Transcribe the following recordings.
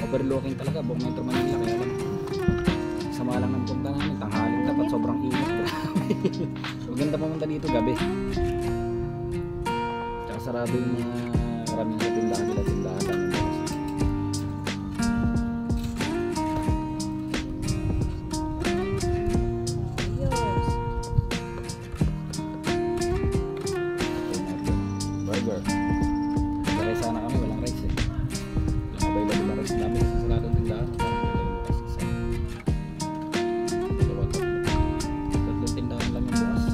overlooking talaga buong Metro Manila, kaya lang sama lang ng punta namin, tanghaling dapat, sobrang init. Maganda pumunta dito gabi, tsaka sarado yung mga maraming sa tindahan nila, tindahan lang yung bukas. Burger, kaya sana kami walang rice eh, walang available na rice namin sa saradong tindahan. Tatlong tindahan lang yung bukas.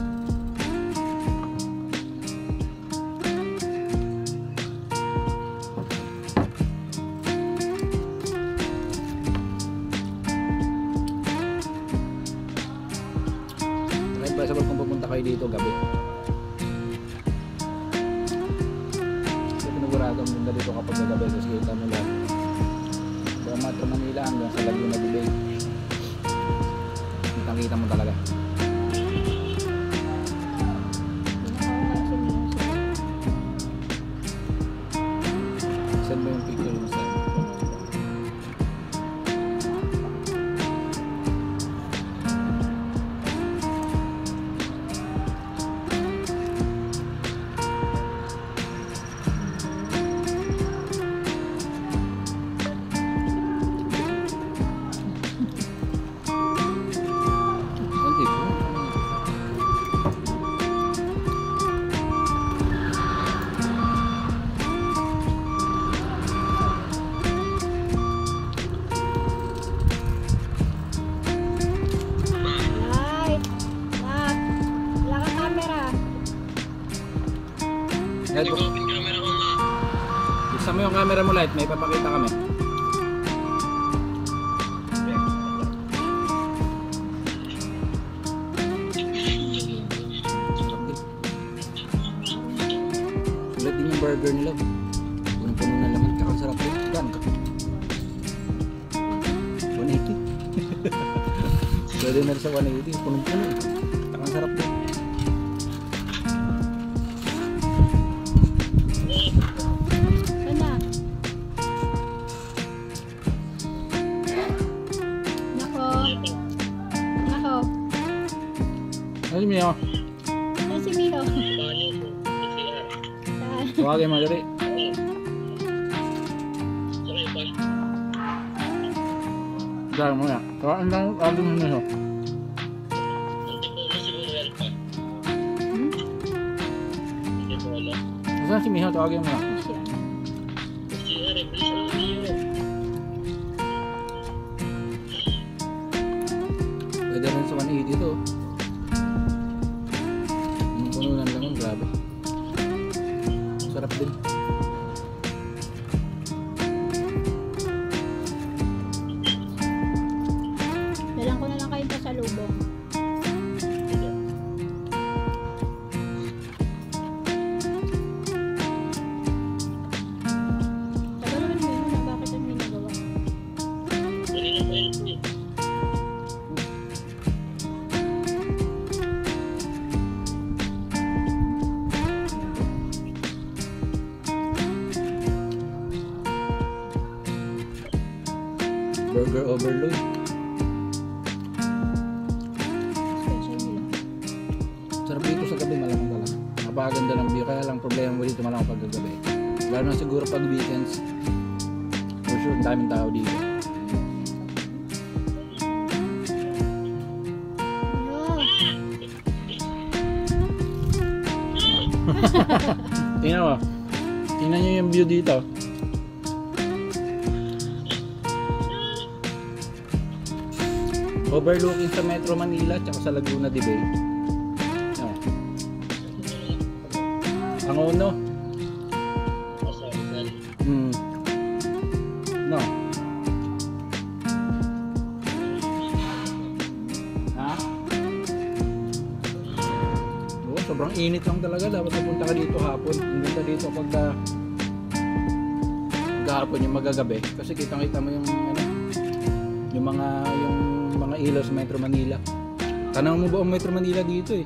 Advisable kung pupunta kayo dito gabi. So pinagurado mo dito kapag gabi, kasi kita mo lang buong Metro Manila hanggang sa Laguna de Bay. Kita mo talaga. Send mo yung picture mo sa buksan mo yung camera mo, Light, may papakita kami. Sulit din yung burger nila, punong-puno na laman, tsaka sarap din. Gan 180. Pwede na rin sa 180, punong-puno, tsaka sarap din. Ano si Miho? Ano si Miho? Tawagin mo dali. Dahil mo na. Tawagin lang mo Miho. Saan si Miho? Tawagin mo na. Pwede rin sa 180 to. Pununan lang yun, grabe. Sarap din. Dalang ko na lang kayo sa lubong. Tagal naman yun na bakit ang ginagawa? Burger overload. Special nila. Sarap dito sa gabi, malamang talaga. Napakaganda ng view, kaya lang problema mo dito malamang pag gabi. Lalo na siguro pag weekends, for sure daming tao dito. Tingnan mo. Tingnan nyo yung view dito. Overlooking sa Metro Manila tsaka sa Laguna de Bay. Oh. Ang uno. No. Ha? Oh, sobrang init lang talaga. Dapat pupunta ka dito hapon. Ang ganda dito pagka hapon yung magagabi. Kasi kitang-kita mo yung ano, yung mga ilaw sa Metro Manila. Tanaw mo buong Metro Manila dito eh.